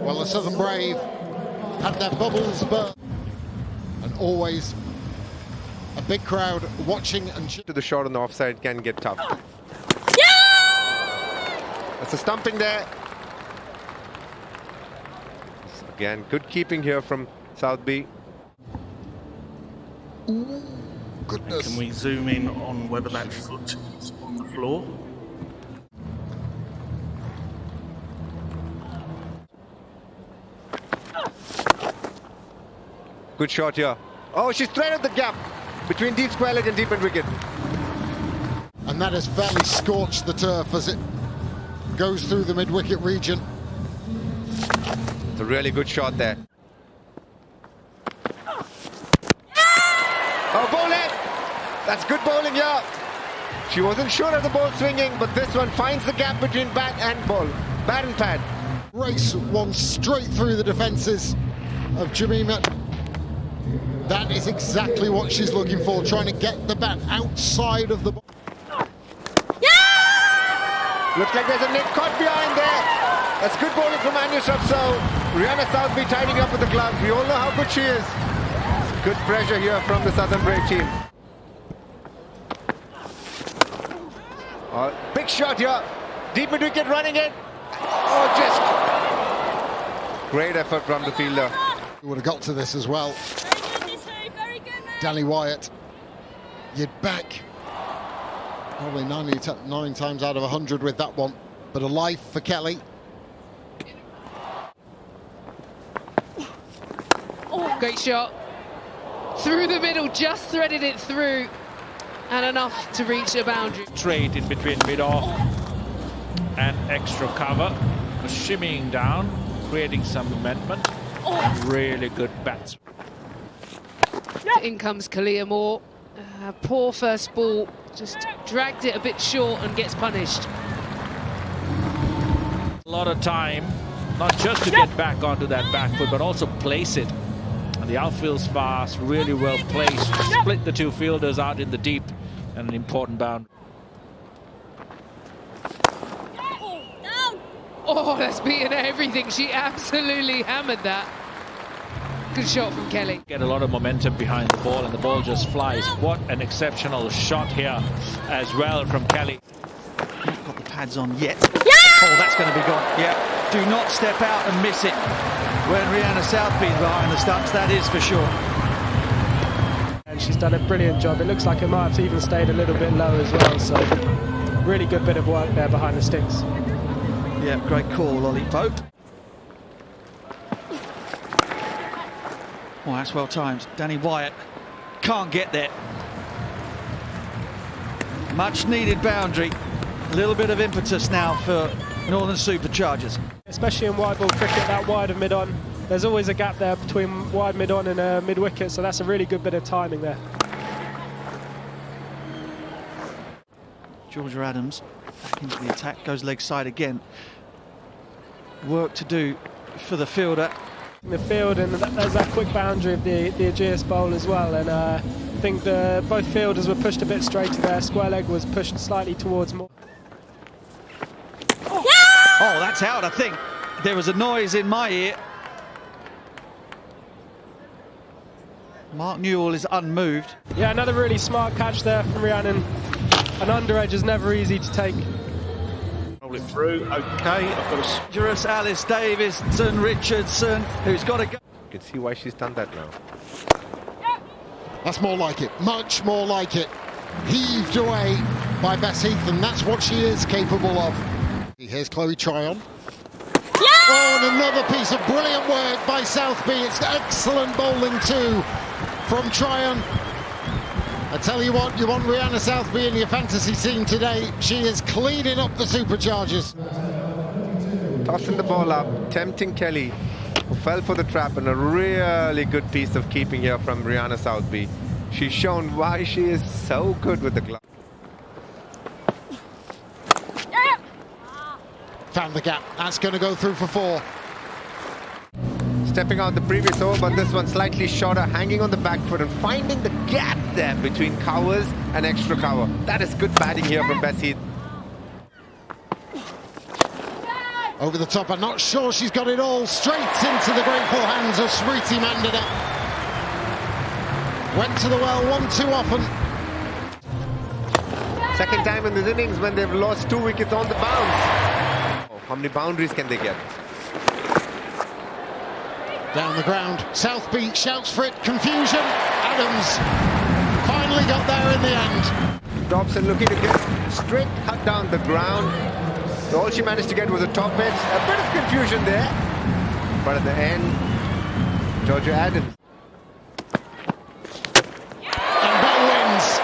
Well, the Southern Brave had their bubbles, but and always a big crowd watching and to the shot on the offside can get tough. Yeah! That's a stumping there. Again, good keeping here from Southby. Ooh, goodness. Can we zoom in on whether that foot is on the floor? Good shot here. Oh, she's threaded the gap between deep square leg and deep mid wicket. And that has fairly scorched the turf as it goes through the mid-wicket region. It's a really good shot there. Oh, bowling! That's good bowling here. She wasn't sure of the ball swinging, but this one finds the gap between bat and ball. Bat and pad. Race one straight through the defences of Jamima. That is exactly what she's looking for, trying to get the bat outside of the ball. Yeah! Looks like there's a net caught behind there. That's good bowling from Anushraf. So Rihanna Southby tidying up with the gloves. We all know how good she is. Good pressure here from the Southern Brave team. Big shot here. Deep mid wicket running it. Oh, just great effort from the fielder. We would have got to this as well. Danny Wyatt, you'd back probably 9 times out of 100 with that one, but a life for Kelly. Oh, great shot. Through the middle, just threaded it through, and enough to reach a boundary. Trade in between mid-off and extra cover. Shimmying down, creating some momentum. Really good bats. In comes Kalia Moore. Poor first ball, just dragged it a bit short and gets punished. A lot of time, not just to get back onto that back foot, but also place it. And the outfield's fast, really well placed. Split the two fielders out in the deep, and an important boundary. Oh, that's beaten everything. She absolutely hammered that. Good shot from Kelly. Get a lot of momentum behind the ball, and the ball just flies. What an exceptional shot here as well from Kelly. Not got the pads on yet. Yeah! Oh, that's going to be gone. Yeah. Do not step out and miss it when Rihanna Southby's behind the stumps, that is for sure. And she's done a brilliant job. It looks like it might have even stayed a little bit low as well, so really good bit of work there behind the sticks. Yeah, great call, Ollie Pope. Oh, that's well timed. Danny Wyatt can't get there. Much needed boundary. A little bit of impetus now for Northern Superchargers. Especially in wide ball cricket, that wide of mid-on, there's always a gap there between wide mid-on and mid-wicket, so that's a really good bit of timing there. Georgia Adams back into the attack, goes leg side again. Work to do for the fielder. The field, and there's that quick boundary of the Ageas Bowl as well, and I think both fielders were pushed a bit straighter there. Square leg was pushed slightly towards more. Oh, that's out, I think. There was a noise in my ear. Mark Newell is unmoved. Yeah, another really smart catch there from Rhiannon. An under edge is never easy to take. Roll it through. Okay, I've got a... Dangerous Alice Davidson Richardson, who's got to go. You can see why she's done that now. That's more like it, much more like it. Heaved away by Bess Heath, and that's what she is capable of. Here's Chloe Tryon. Yeah! Oh, and another piece of brilliant work by Southby. It's excellent bowling too from Tryon. I tell you what, you want Rihanna Southby in your fantasy team today. She is cleaning up the Superchargers. Tossing the ball up, tempting Kelly, who fell for the trap, and a really good piece of keeping here from Rihanna Southby. She's shown why she is so good with the glove. Found the gap. That's going to go through for 4. Stepping out the previous over, but this one slightly shorter, hanging on the back foot and finding the gap there between covers and extra cover. That is good batting here from Bess Heath. Over the top, I'm not sure she's got it all. Straight into the grateful hands of Smriti Mandana. Went to the well one too often. Second time in this innings when they've lost 2 wickets on the bounce. Oh, how many boundaries can they get? Down the ground, Southby shouts for it, confusion. Adams finally got there in the end. Dobson looking to get straight cut down the ground. So all she managed to get was a top edge. A bit of confusion there. But at the end, Georgia Adams. And Bell wins.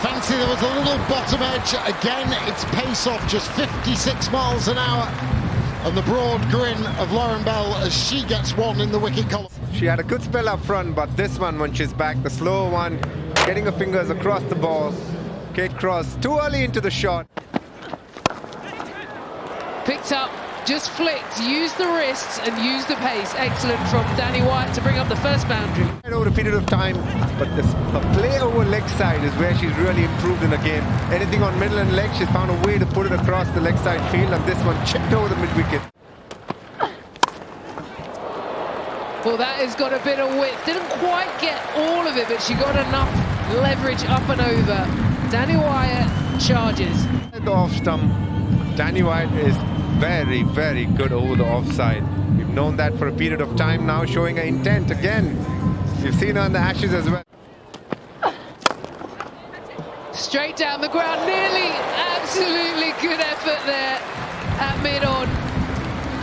Fancy there was a little bottom edge. Again, it's pace off just 56 miles an hour. And the broad grin of Lauren Bell as she gets one in the wicket column. She had a good spell up front, but this one, when she's back, the slow one, getting her fingers across the ball. Kate Cross, too early into the shot. Picked up, just flicked, used the wrists and used the pace. Excellent from Danny Wyatt to bring up the first boundary. Over a period of time, but her play over leg side is where she's really improved in the game. Anything on middle and leg, she's found a way to put it across the leg side field, and this one chipped over the mid-wicket. Well, that has got a bit of width. Didn't quite get all of it, but she got enough leverage up and over. Danny Wyatt charges. The off stump, Danny Wyatt is very, very good over the offside. We've known that for a period of time now, showing her intent again. You've seen her on the Ashes as well. Straight down the ground, nearly absolutely good effort there at mid-on.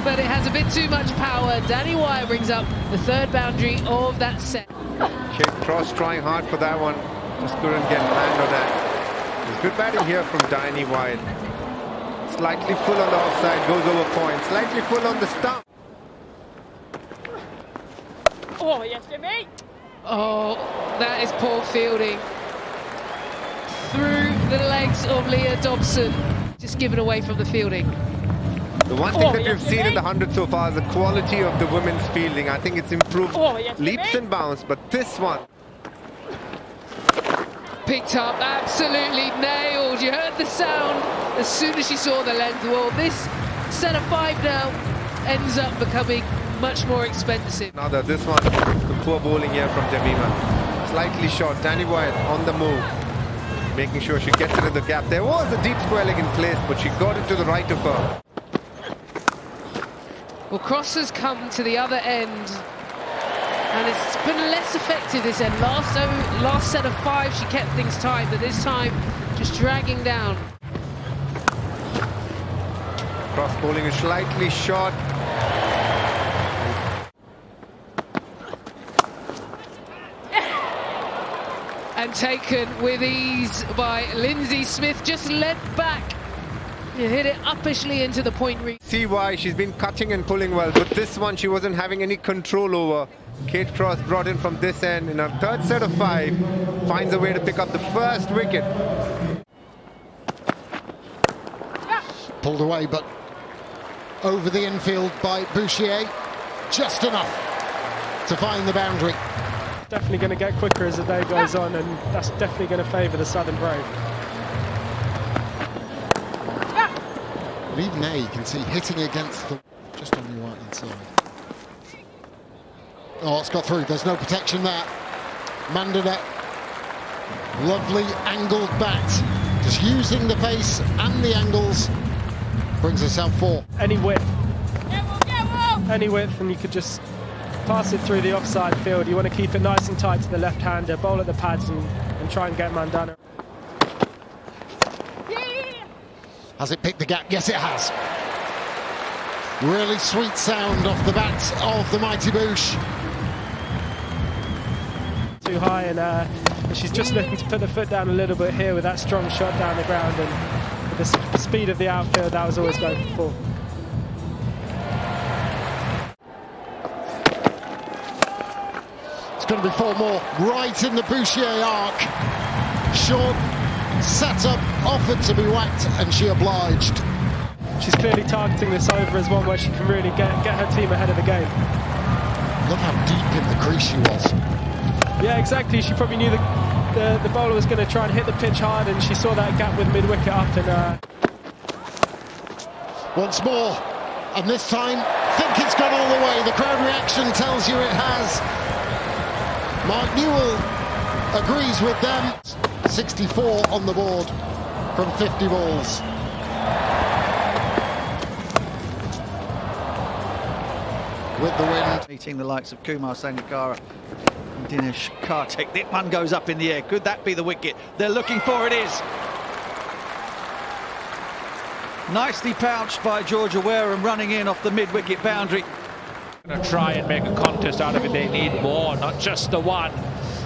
But it has a bit too much power. Danny Wyatt brings up the third boundary of that set. Kate Cross trying hard for that one. Just couldn't get land on that. There's good batting here from Danny Wyatt. Slightly full on the offside, goes over point. Slightly full on the stump. Oh, yes, Jimmy. Oh, that is poor fielding. Through the legs of Leah Dobson. Just given away from the fielding. The one thing that we've seen in the 100 so far is the quality of the women's fielding. I think it's improved leaps and bounds, but this one. Picked up, absolutely nailed. You heard the sound as soon as she saw the length. Well, this set of 5 now ends up becoming much more expensive. Now that this one, the poor bowling here from Jemima. Slightly short. Danny Wyatt on the move, making sure she gets it in the gap. There was a deep square leg in place, but she got it to the right of her. Well, Cross has come to the other end, and it's been less effective this end. Last set of 5, she kept things tight, but this time just dragging down. Cross bowling is slightly short. And taken with ease by Lindsay Smith, just led back. You hit it uppishly into the point reach. See why she's been cutting and pulling well, but this one she wasn't having any control over. Kate Cross brought in from this end in her third set of 5, finds a way to pick up the first wicket. Pulled away, but over the infield by Bouchier. Just enough to find the boundary. Definitely going to get quicker as the day goes on, and that's definitely going to favour the Southern Brave. And even there you can see hitting against the just on the right hand side. Oh, it's got through. There's no protection there. Mandana, lovely angled bat, just using the pace and the angles, brings herself 4. Any width, and you could just pass it through the offside field. You want to keep it nice and tight to the left-hander, bowl at the pads and try and get Mandana. Has it picked the gap? Yes, it has. Really sweet sound off the bat of the mighty Boosh. Too high, and she's just looking to put the foot down a little bit here with that strong shot down the ground, and with the speed of the outfield, that was always going for 4. It's going to be 4 more, right in the Bouchier arc. Short, set up, offered to be whacked, and she obliged. She's clearly targeting this over as one where she can really get her team ahead of the game. Look how deep in the crease she was. Yeah, exactly. She probably knew the bowler was going to try and hit the pitch hard, and she saw that gap with mid-wicket up, and once more, and this time think it's gone all the way. The crowd reaction tells you it has. Mark Newell agrees with them. 64 on the board from 50 balls. With the wind. Meeting the likes of Kumar Sangakkara and Dinesh Karthik. That one goes up in the air. Could that be the wicket they're looking for? It is. Nicely pouched by Georgia Wareham, running in off the mid-wicket boundary. Going to try and make a contest out of it. They need more, not just the one,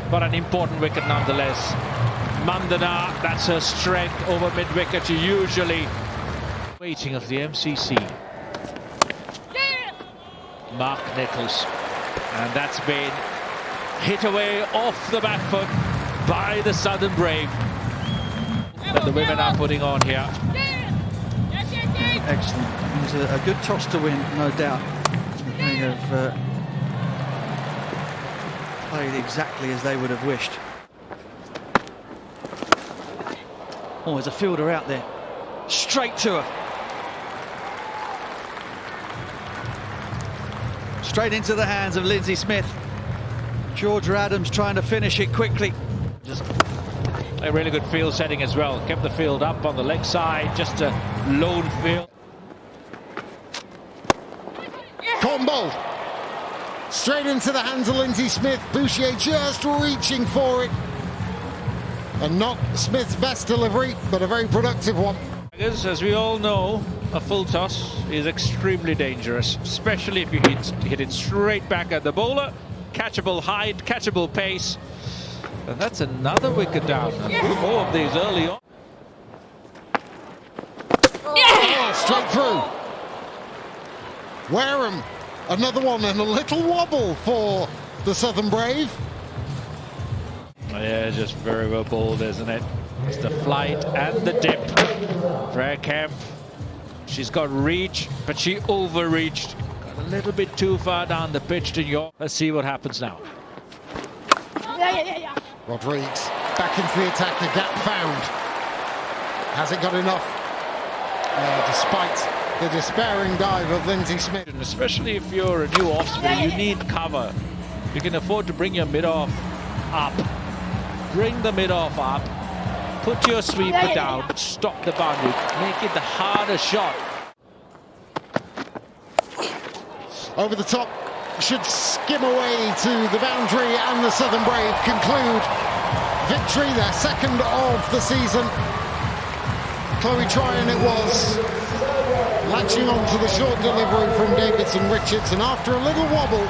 but an important wicket nonetheless. Mandana, that's her strength over mid-wicket. She usually waiting of the MCC. Mark Nichols, and that's been hit away off the back foot by the Southern Brave that the women are putting on here. Excellent. It was a good toss to win, no doubt. They have played exactly as they would have wished. Oh, there's a fielder out there. Straight to her. Straight into the hands of Lindsay Smith. Georgia Adams trying to finish it quickly. Just a really good field setting as well. Kept the field up on the leg side, just a lone field. Caught bowled. Straight into the hands of Lindsay Smith. Bouchier just reaching for it. And not Smith's best delivery, but a very productive one. As we all know, a full toss is extremely dangerous, especially if you hit it straight back at the bowler. Catchable height, catchable pace. And that's another wicket down. And 4 of these early on. Oh, straight through. Wareham, another one, and a little wobble for the Southern Brave. Yeah, just very well bowled, isn't it? It's the flight and the dip. Freya Kemp, she's got reach, but she overreached. Got a little bit too far down the pitch to York. Let's see what happens now. Rodrigues back into the attack, the gap found. Hasn't got enough, despite the despairing dive of Lindsay Smith. And especially if you're a new off spinner, you need cover. You can afford to bring your mid-off up. Bring the mid-off up. Put your sweeper down, stop the boundary, make it the harder shot. Over the top, should skim away to the boundary, and the Southern Brave conclude victory, their second of the season. Chloe Tryon it was, latching on to the short delivery from Davidson Richards, and after a little wobble,